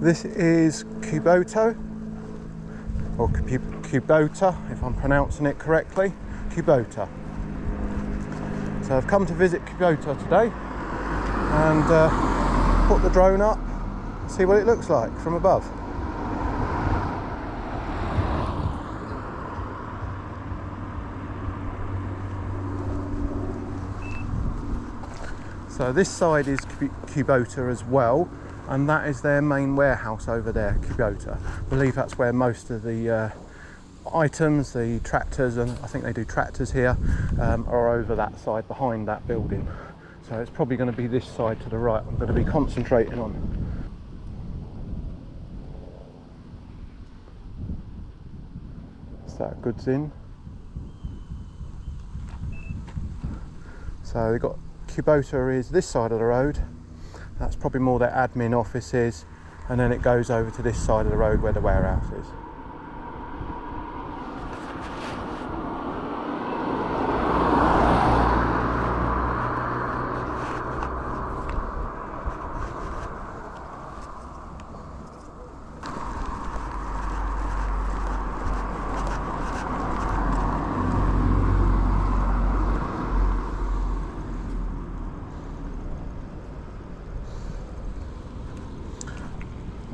This is Kubota, or Kubota, if I'm pronouncing it correctly. Kubota. So I've come to visit Kubota today and put the drone up, see what it looks like from above. So this side is Kubota as well, and that is their main warehouse over there, Kubota. I believe that's where most of the items, the tractors, and I think they do tractors here, are over that side behind that building. So it's probably going to be this side to the right I'm going to be concentrating on. So that goods in. So they've got Kubota is this side of the road. That's probably more their admin office is, and then it goes over to this side of the road where the warehouse is.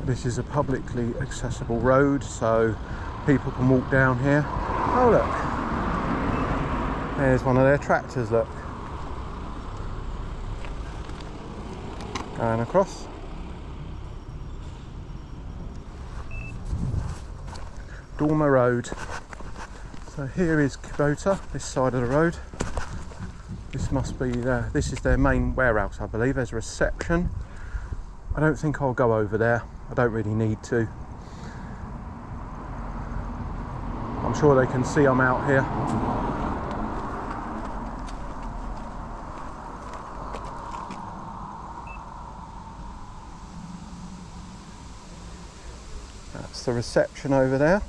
This is a publicly accessible road, so people can walk down here. Oh look, there's one of their tractors, look. Going across. Dormer Road. So here is Kubota, this side of the road. This must be this is their main warehouse, I believe. There's a reception. I don't think I'll go over there. I don't really need to. I'm sure they can see I'm out here. That's the reception over there.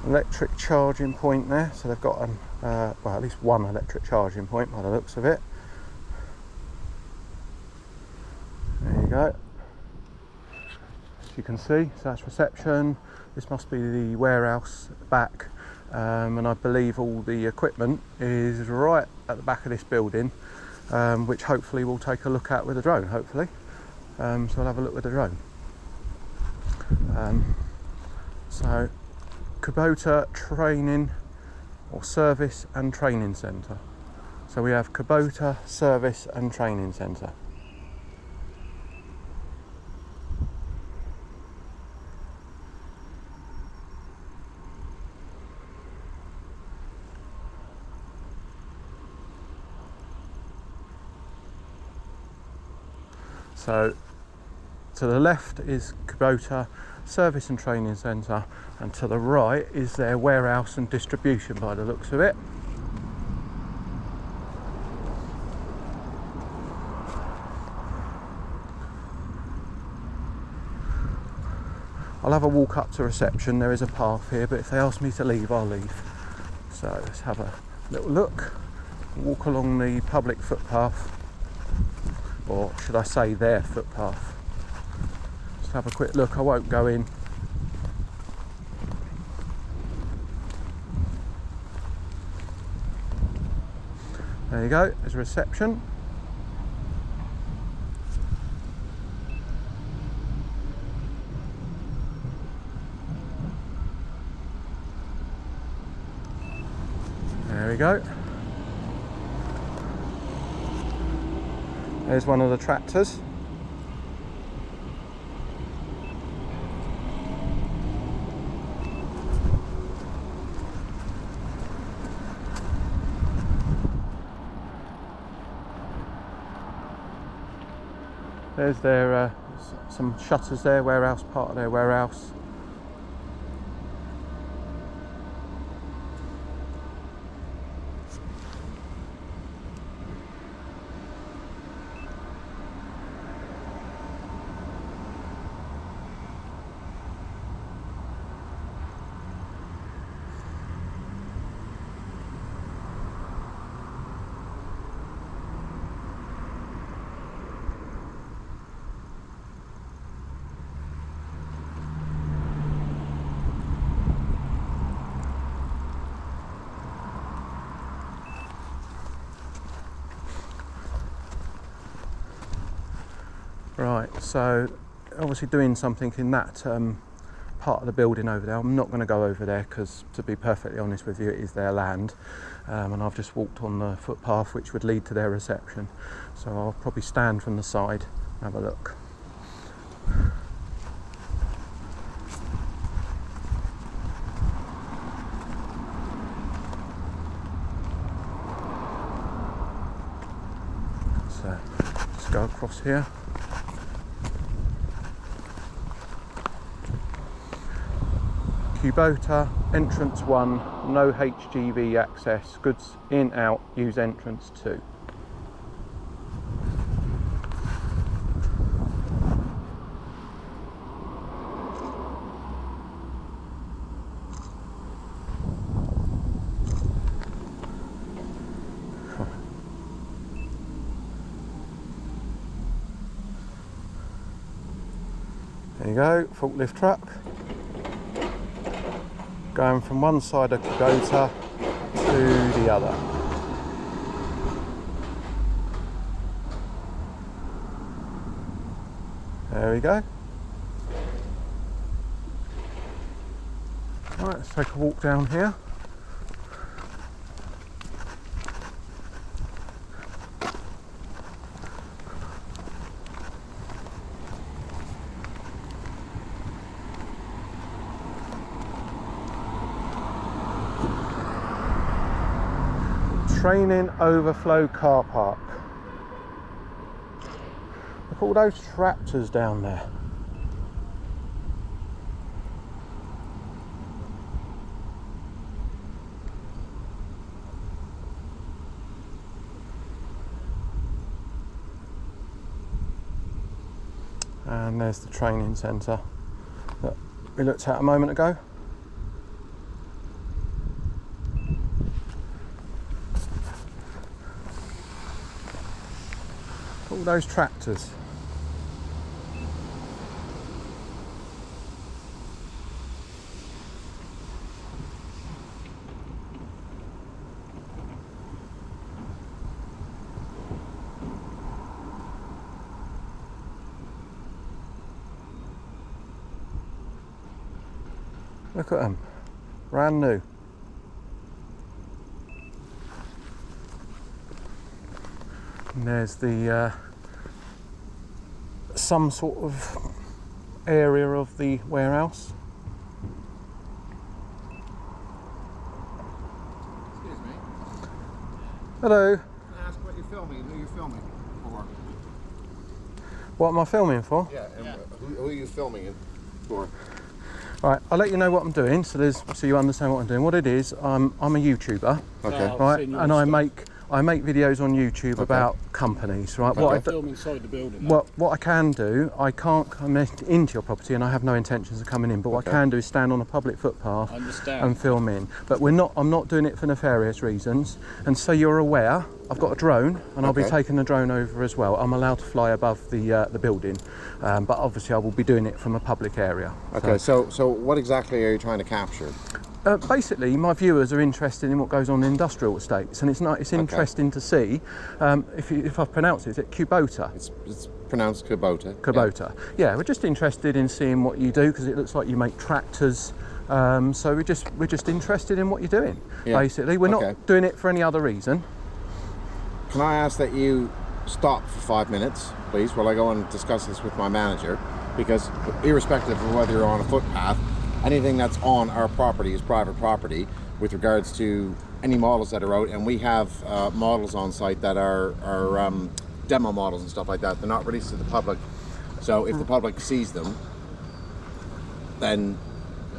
Electric charging point there, so they've got well, at least one electric charging point by the looks of it. There you go. As you can see, so that's reception. This must be the warehouse back, and I believe all the equipment is right at the back of this building, which hopefully we'll take a look at with the drone, hopefully. So I'll have a look with the drone. So Kubota Training or Service and Training Centre. So we have Kubota Service and Training Centre. So to the left is Kubota Service and Training Centre, and to the right is their warehouse and distribution by the looks of it. I'll have a walk up to reception. There is a path here, but if they ask me to leave, I'll leave. So let's have a little look, walk along the public footpath, or should I say their footpath. Have a quick look. I won't go in. There you go, there's a reception. There we go. There's one of the tractors. There's their some shutters there, warehouse, part of their warehouse. Right, so obviously doing something in that part of the building over there. I'm not going to go over there because, to be perfectly honest with you, it is their land, and I've just walked on the footpath which would lead to their reception, so I'll probably stand from the side and have a look. So let's go across here. Kubota, entrance 1, no HGV access, goods in, out, use entrance 2. There you go, forklift truck. Going from one side of Kubota to the other. There we go. Right, let's take a walk down here. Training overflow car park. Look at all those tractors down there. And there's the training centre that we looked at a moment ago. All those tractors. Look at them, brand new. And there's the some sort of area of the warehouse. Excuse me. Hello. Can I ask what you're filming? Who you're filming for? What am I filming for? Yeah, and who are you filming it for? Right, I'll let you know what I'm doing, so you understand what I'm doing. What it is, I'm a YouTuber, Okay. right, and I make videos on YouTube about companies, right? Okay. What I Film inside the building. what I can do, I can't come into your property, and I have no intentions of coming in. But what I can do is stand on a public footpath and film in. But I'm not doing it for nefarious reasons. And so you're aware, I've got a drone, and I'll be taking the drone over as well. I'm allowed to fly above the building, but obviously I will be doing it from a public area. Okay. So what exactly are you trying to capture? Basically, my viewers are interested in what goes on in industrial estates, and it's interesting to see. If I've pronounced it, is it Kubota? It's pronounced Kubota. Kubota. Yeah, we're just interested in seeing what you do because it looks like you make tractors. So we're just interested in what you're doing. Yeah. Basically, we're not doing it for any other reason. Can I ask that you stop for 5 minutes, please, while I go and discuss this with my manager? Because irrespective of whether you're on a footpath, anything that's on our property is private property with regards to any models that are out, and we have models on site that are demo models and stuff like that. They're not released to the public, so if the public sees them, then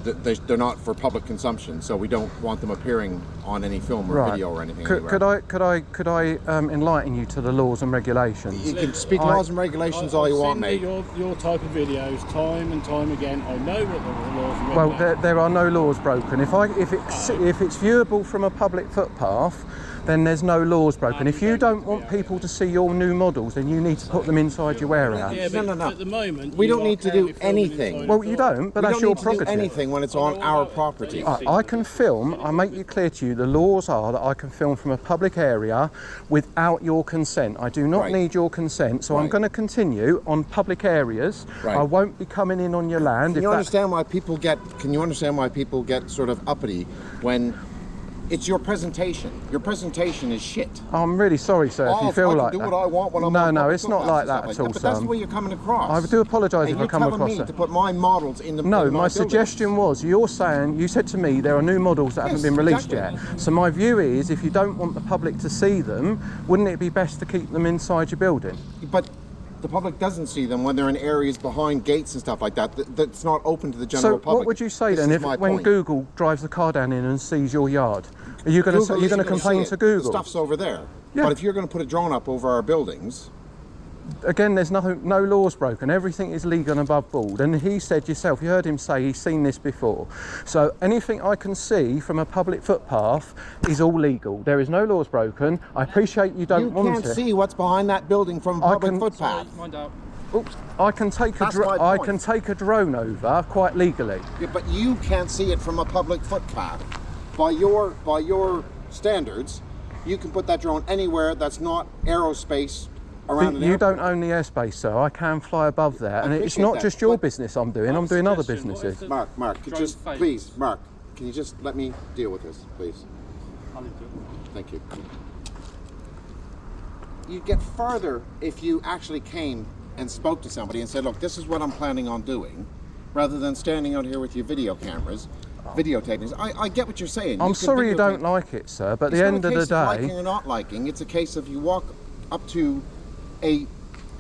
they're not for public consumption, so we don't want them appearing on any film or video or anything. Could I enlighten you to the laws and regulations? You can speak laws and regulations all you want, mate. Your type of videos, time and time again. I know what the laws and regulations. Well, there are no laws broken. If it's viewable from a public footpath, then there's no laws broken. And If you don't want people to see your new models, then you need to put them inside your warehouse. Yeah, but No. at the moment, We you don't are need to do currently filming anything. inside Well, the you door. don't, but We that's don't your need to do prerogative. anything when it's on our property. I can film, I make it clear to you, the laws are that I can film from a public area without your consent. I do not Right. need your consent, so I'm Right. going to continue on public areas. Right. I won't be coming in on your land. Can you that- understand why people get? Can you understand why people get sort of uppity when it's your presentation? Your presentation is shit. I'm really sorry, sir, if you feel I like can do that. what I want when I'm No, on no, public it's not footpaths like and that stuff at all, But that's sir. the way you're coming across. I do apologise if I you're come telling across me it. to put my models in the No, in my buildings. suggestion was, you said to me there are new models that haven't Yes, been released exactly. yet. So my view is, if you don't want the public to see them, wouldn't it be best to keep them inside your building? But the public doesn't see them when they're in areas behind gates and stuff like that. That's not open to the general So public. what would you say This then is if my when point. Google drives the car down in and sees your yard? Are you going Google to isn't gonna complain see to it. Google? The stuff's over there. Yeah. But if you're going to put a drone up over our buildings, Again, there's no laws broken. Everything is legal and above board. And he said yourself, you heard him say he's seen this before. So anything I can see from a public footpath is all legal. There is no laws broken. I appreciate you don't you want can't it. see what's behind that building from a I public can- footpath. Mind out. Oops, I can take That's my I point. can take a drone over quite legally. Yeah, but you can't see it from a public footpath. By your standards, you can put that drone anywhere that's not aerospace around an You airport. don't own the airspace, so I can fly above there. And it's appreciate not that, just your but- business I'm doing, I'm doing other Suggestion, what if businesses. the Mark, could drone just fails? please, Mark, can you just let me deal with this, please? I'll leave it. Thank you. You'd get further if you actually came and spoke to somebody and said, look, this is what I'm planning on doing, rather than standing out here with your video cameras, videotaping. I get what you're saying. I'm can sorry you videotape. don't like it, sir, but at It's the not end a of case the liking day, or not liking. It's a case of you walk up to a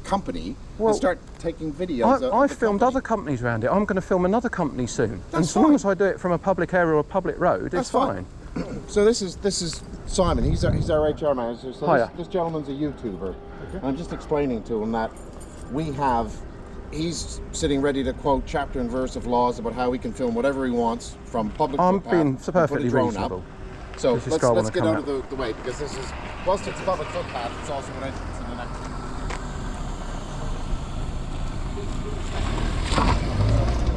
company Well, and start taking videos. of I've the filmed company. other companies around it. I'm going to film another company soon. and That's so long fine. as I do it from a public area or a public road, That's it's fine. So this is Simon. He's our HR manager. So Hiya. this gentleman's a YouTuber. And I'm just explaining to him that he's sitting ready to quote chapter and verse of laws about how he can film whatever he wants from public I'm footpath being and put a perfectly drone reasonable. Up. So This is Scar let's wanna get come out of the way, because this is, whilst it's a public footpath, it's also an entrance to the next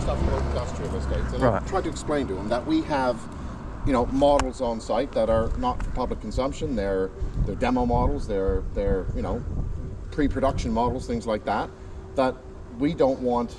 stuff about industrial estates. And Right. I tried to explain to him that we have, models on site that are not for public consumption. They're demo models. They're pre-production models, things like that we don't want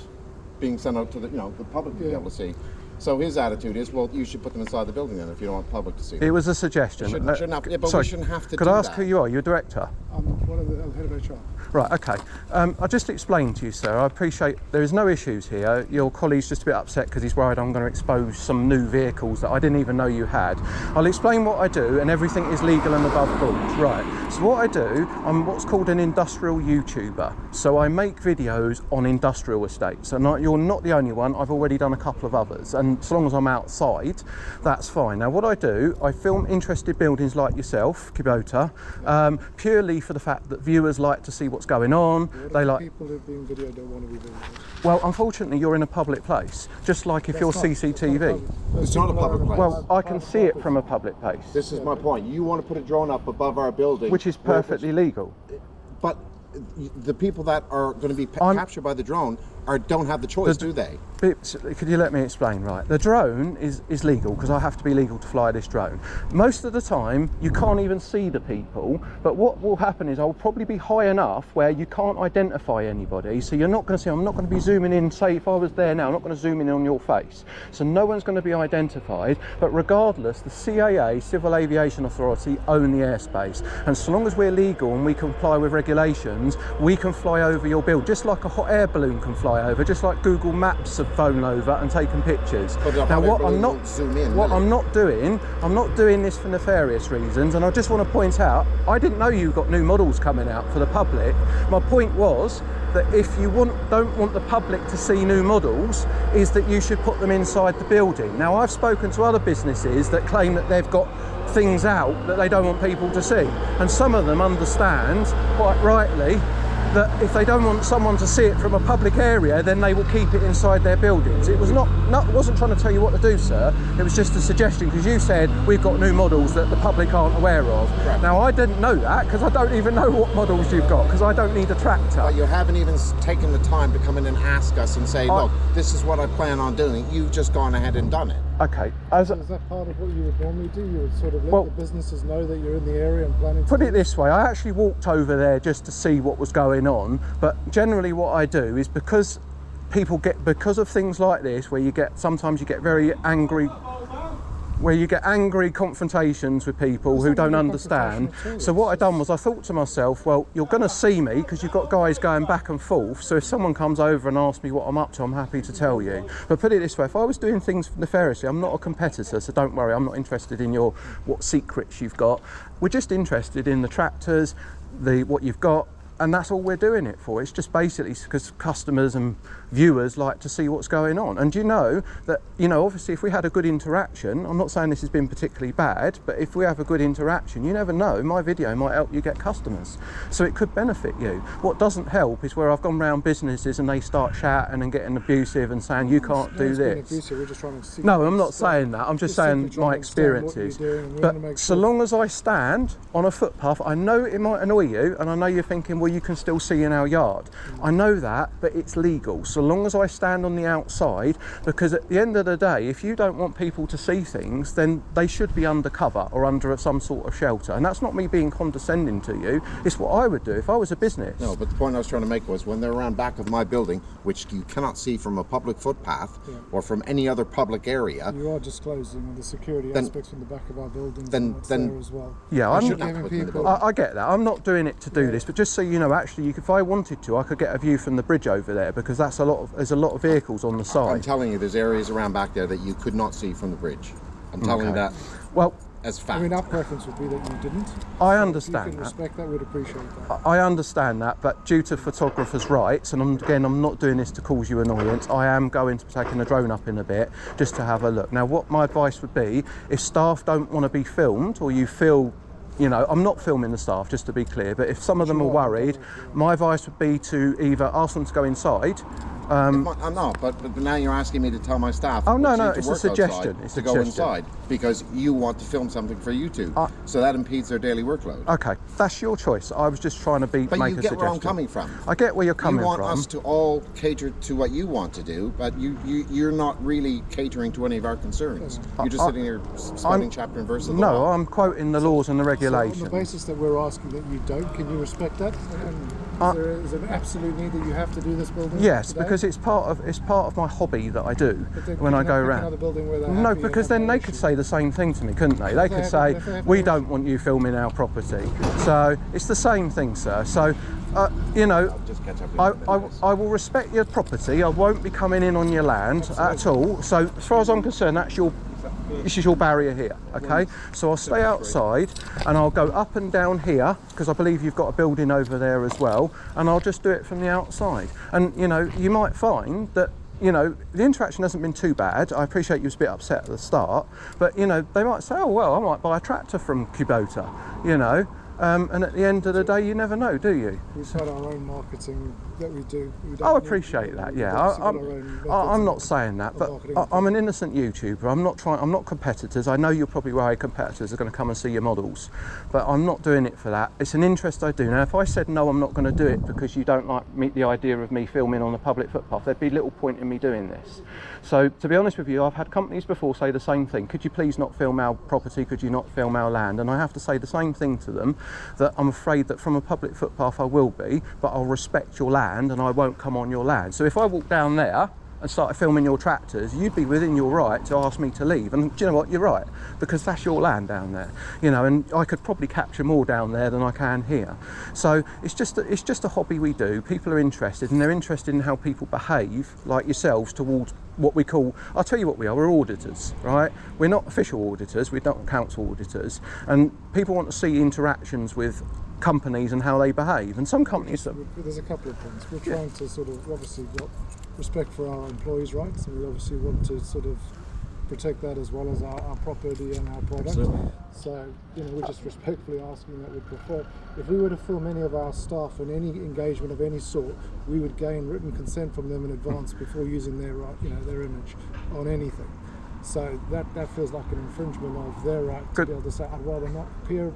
being sent out to the public to be able to see. So his attitude is, well, you should put them inside the building then if you don't want the public to see them. It was a suggestion. Shouldn't have, yeah, but sorry, we shouldn't have to could do I ask that. who you are? You're a director? I'm head of HR. Right, okay. I'll just explain to you, sir. I appreciate there is no issues here. Your colleague's just a bit upset because he's worried I'm going to expose some new vehicles that I didn't even know you had. I'll explain what I do, and everything is legal and above board. Right, so what I do, I'm what's called an industrial YouTuber. So I make videos on industrial estates, and you're not the only one. I've already done a couple of others, and so long as I'm outside, that's fine. Now what I do, I film interested buildings like yourself, Kubota, purely for the fact that viewers like to see what's going on. They like. People who are being videoed don't want to be videoed. Well, unfortunately, you're in a public place, just like if you're CCTV. It's not a public place. Well, I can see it from a public place, This is my point. You want to put a drone up above our building, which is perfectly legal. but the people that are going to be I'm- captured by the drone don't have the choice, do they? Could you let me explain? Right, the drone is legal because I have to be legal to fly this drone. Most of the time you can't even see the people, but what will happen is I'll probably be high enough where you can't identify anybody, so you're not going to see. I'm not going to be zooming in. Say if I was there now, I'm not going to zoom in on your face, so no one's going to be identified. But regardless, the CAA, Civil Aviation Authority, own the airspace, and so long as we're legal and we comply with regulations, we can fly over your build just like a hot air balloon can fly over, just like Google Maps have flown over and taken pictures. But the Now hot air what balloon I'm not won't zoom in, what will it? I'm not doing this for nefarious reasons, and I just want to point out I didn't know you got new models coming out for the public. My point was that if you don't want the public to see new models, is that you should put them inside the building. Now I've spoken to other businesses that claim that they've got things out that they don't want people to see, and some of them understand quite rightly that if they don't want someone to see it from a public area, then they will keep it inside their buildings. It was not wasn't trying to tell you what to do, sir. It was just a suggestion, because you said we've got new models that the public aren't aware of. Right. Now, I didn't know that, because I don't even know what models you've got, because I don't need a tractor. But you haven't even taken the time to come in and ask us and say, look, this is what I plan on doing. You've just gone ahead and done it. Okay. So is that part of what you would normally do? You would sort of let the businesses know that you're in the area and planning to put it this way, I actually walked over there just to see what was going on, but generally what I do is, because of things like this, where sometimes you get very angry, where you get angry confrontations with people who don't understand. So what I done was, I thought to myself, well, you're going to see me because you've got guys going back and forth, so if someone comes over and asks me what I'm up to, I'm happy to tell you. But put it this way, if I was doing things nefariously, I'm not a competitor, so don't worry, I'm not interested in what secrets you've got. We're just interested in the tractors, what you've got, and that's all we're doing it for. It's just basically because customers and viewers like to see what's going on. And you know that, obviously if we had a good interaction, I'm not saying this has been particularly bad, but if we have a good interaction, you never know, my video might help you get customers. So it could benefit you. What doesn't help is where I've gone round businesses and they start shouting and getting abusive and saying, you can't do this. We're just trying to see. No, I'm not saying that. I'm just saying my experiences. But so long as I stand on a footpath, I know it might annoy you, and I know you're thinking, well, you can still see in our yard. I know that, but it's legal. So long as I stand on the outside, because at the end of the day, if you don't want people to see things, then they should be under cover or under some sort of shelter. And that's not me being condescending to you. It's what I would do if I was a business. No, but the point I was trying to make was, when they're around back of my building, which you cannot see from a public footpath or from any other public area. You are disclosing the security aspects from the back of our buildings, then there as well. Yeah, I get that. I'm not doing it to do this, but just so you know, actually, if I wanted to, I could get a view from the bridge over there, because there's a lot of vehicles on the side. I'm telling you, there's areas around back there that you could not see from the bridge. I'm telling you that. Well, as fact. I mean, our preference would be that you didn't. I understand if you can respect that, we'd appreciate that. I understand that, but due to photographers' rights, and I'm not doing this to cause you annoyance, I am going to be taking a drone up in a bit just to have a look. Now, what my advice would be, if staff don't want to be filmed, or you feel, I'm not filming the staff, just to be clear, but if some of them are worried, my advice would be to either ask them to go inside. I'm not, but now you're asking me to tell my staff. Oh no, it's a suggestion. To go inside because you want to film something for YouTube, so that impedes their daily workload. Okay, that's your choice. I was just trying to make a suggestion. But you get where I'm coming from. I get where you're coming from. You want us to all cater to what you want to do, but you're not really catering to any of our concerns. You're just sitting here spelling chapter and verse of the law. No, I'm quoting the laws and the regulations. So on the basis that we're asking that you don't, can you respect that? Is there an absolute need that you have to do this building? Yes, today? because it's part of my hobby that I do when I go around. No, because then they could say the same thing to me, couldn't they? They could say, we don't want you filming our property. So it's the same thing, sir. So, I will respect your property. I won't be coming in on your land at all. So as far as I'm concerned, this is your barrier here, okay? So I'll stay outside and I'll go up and down here, because I believe you've got a building over there as well, and I'll just do it from the outside. And you might find that the interaction hasn't been too bad. I appreciate you was a bit upset at the start, but they might say, oh well, I might buy a tractor from Kubota, and at the end of the day, you never know, do you? We've got our own marketing that we do. I appreciate that. Yeah, I'm not saying that, but I'm an innocent YouTuber. I'm not competitors. I know you're probably worried competitors are going to come and see your models, but I'm not doing it for that. It's an interest I do. Now, if I said no, I'm not going to do it because you don't like the idea of me filming on the public footpath, there'd be little point in me doing this. So, to be honest with you, I've had companies before say the same thing. Could you please not film our property? Could you not film our land? And I have to say the same thing to them, that I'm afraid that from a public footpath I will be, but I'll respect your land and I won't come on your land. So if I walk down there and started filming your tractors, you'd be within your right to ask me to leave. And do you know what? You're right, because that's your land down there. And I could probably capture more down there than I can here. So it's just a hobby we do. People are interested, and they're interested in how people behave, like yourselves, towards what we call, I'll tell you what we are, we're auditors, right? We're not official auditors, we're not council auditors, and people want to see interactions with companies and how they behave. And some companies... There's a couple of things. We're trying to sort of, obviously, got respect for our employees' rights, and we obviously want to sort of protect that as well as our property and our product. Absolutely. So, you know, we're just respectfully asking that we prefer, if we were to film any of our staff in any engagement of any sort, we would gain written consent from them in advance before using their, you know, their image on anything. So that feels like an infringement of their right to be able to say, I'd rather not appear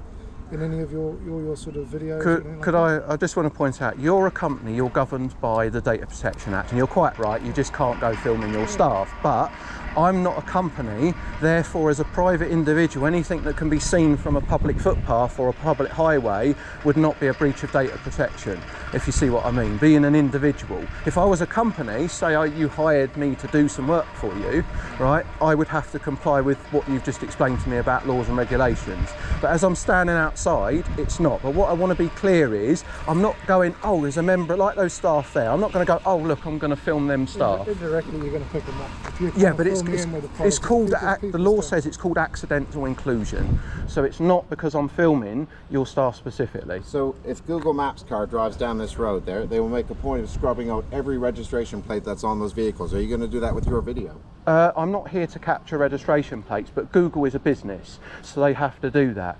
in any of your sort of videos. Could I just want to point out, you're a company, you're governed by the Data Protection Act, and you're quite right, you just can't go filming your staff, but I'm not a company, therefore as a private individual, anything that can be seen from a public footpath or a public highway would not be a breach of data protection, if you see what I mean, being an individual. If I was a company, say you hired me to do some work for you, right, I would have to comply with what you've just explained to me about laws and regulations. But as I'm standing outside, it's not. But what I want to be clear is, I'm not going, oh, there's a member, like those staff there, I'm not going to go, oh, look, I'm going to film them staff. Indirectly, you're going to pick them up. Yeah, but it's called, the law says it's called accidental inclusion. So it's not because I'm filming your staff specifically. So if Google Maps car drives down this road there, they will make a point of scrubbing out every registration plate that's on those vehicles. Are you going to do that with your video? I'm not here to capture registration plates, but Google is a business, so they have to do that.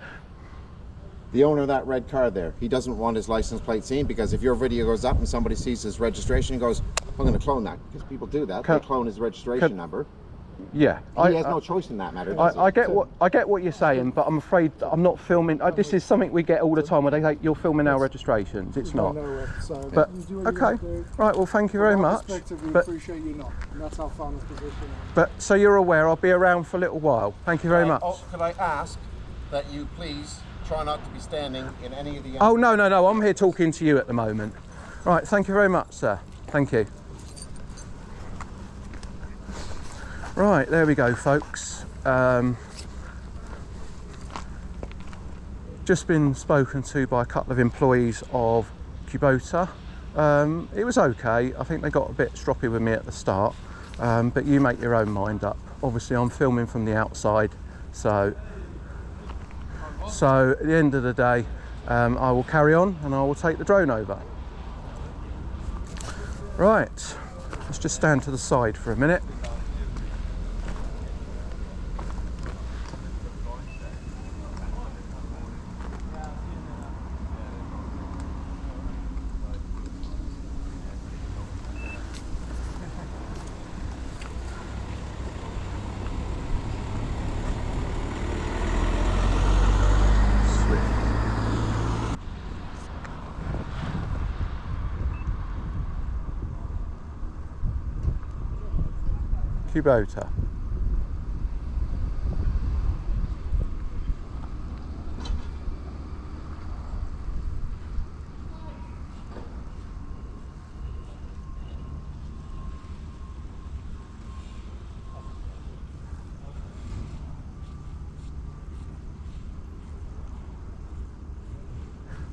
The owner of that red car there, he doesn't want his license plate seen, because if your video goes up and somebody sees his registration and goes, I'm going to clone that, because people do that, they clone his registration number. Yeah, He has no choice in that matter. I get what you're saying, but I'm afraid I'm not filming. This is something we get all the time where they say you're filming our registrations. It's not. But okay, right. Well, thank you very much. We But appreciate you not, and that's our final position. but so you're aware, I'll be around for a little while. Thank you very much. Could I ask that you please try not to be standing in any of the... Oh no, I'm here talking to you at the moment. Right. Thank you very much, sir. Thank you. Right, there we go, folks. Just been spoken to by a couple of employees of Kubota. It was okay. I think they got a bit stroppy with me at the start, but you make your own mind up. Obviously, I'm filming from the outside, so at the end of the day, I will carry on and I will take the drone over. Right, let's just stand to the side for a minute. Kubota.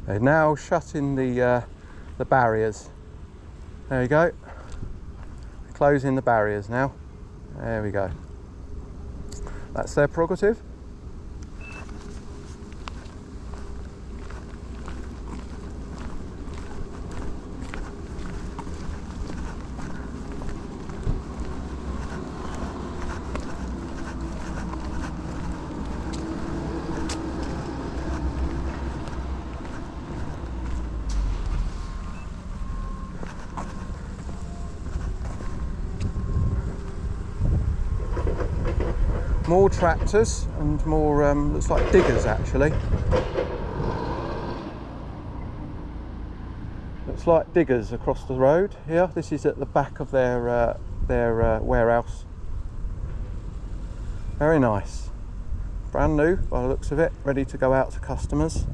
They're now shutting the barriers. There you go. Closing the barriers now. There we go. That's their prerogative. More tractors and more, looks like diggers actually. Looks like diggers across the road here. This is at the back of their warehouse. Very nice. Brand new by the looks of it, ready to go out to customers.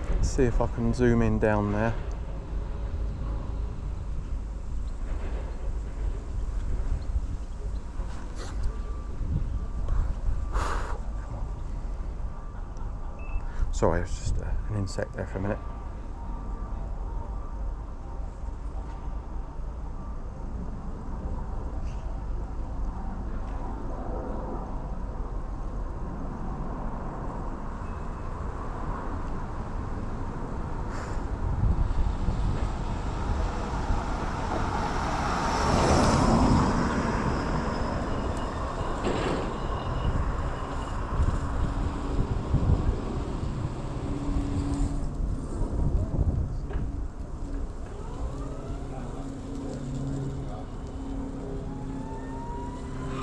Let's see if I can zoom in down there. Sorry, it was just an insect there for a minute.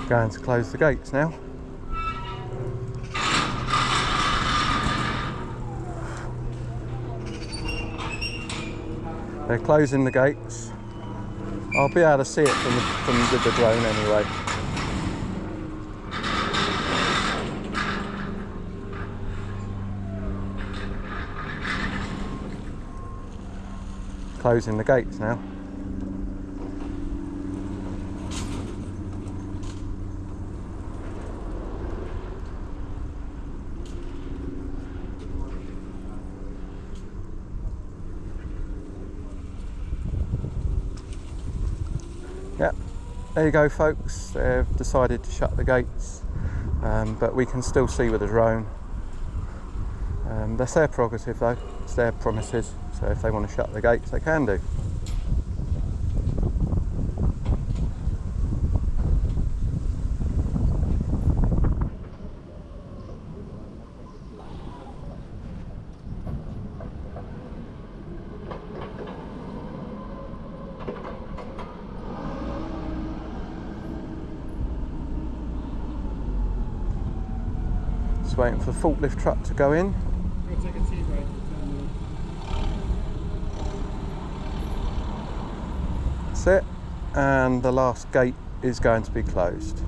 Going to close the gates now. They're closing the gates. I'll be able to see it from with the drone anyway. Closing the gates now. Yep, there you go folks, they've decided to shut the gates, but we can still see with the drone. That's their prerogative though, it's their premises, so if they want to shut the gates they can do. Just waiting for the forklift truck to go in. We'll take a tea break. That's it, and the last gate is going to be closed.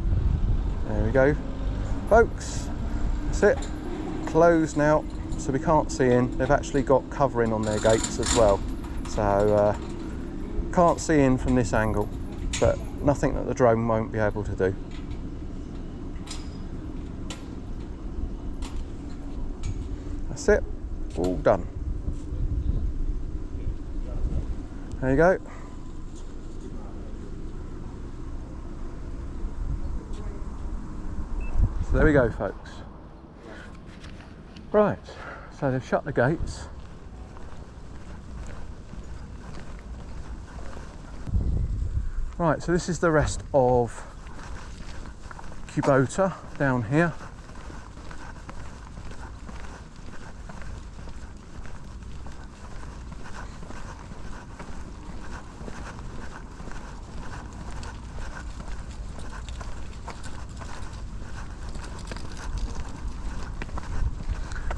There we go folks, that's it, closed now, so we can't see in. They've actually got covering on their gates as well, so can't see in from this angle, but nothing that the drone won't be able to do. That's it, all done. There you go. So there we go folks. Right, so they've shut the gates. Right, so this is the rest of Kubota down here.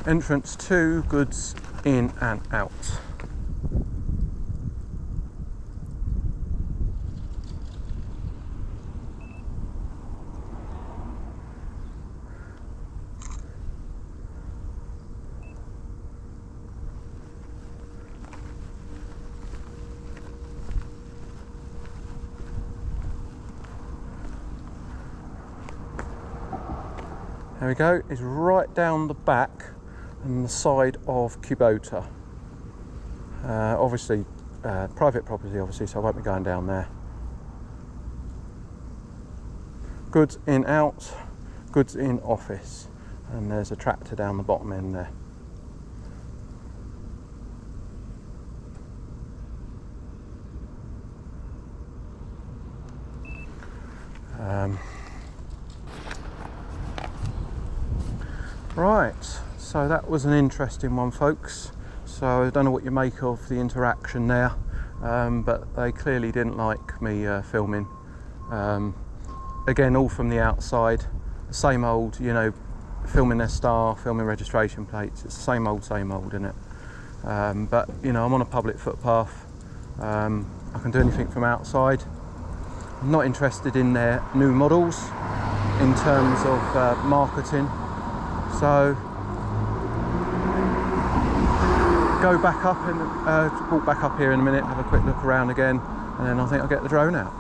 Entrance 2, goods in and out. There we go, it's right down the back and the side of Kubota. Obviously private property obviously, so I won't be going down there. Goods in out, goods in office, and there's a tractor down the bottom end there. Right, so that was an interesting one folks. So I don't know what you make of the interaction there, but they clearly didn't like me filming. Again, all from the outside, same old, you know, filming their staff, filming registration plates, it's the same old, isn't it? But you know, I'm on a public footpath, I can do anything from outside. I'm not interested in their new models in terms of marketing. So go back up and walk back up here in a minute, have a quick look around again, and then I think I'll get the drone out.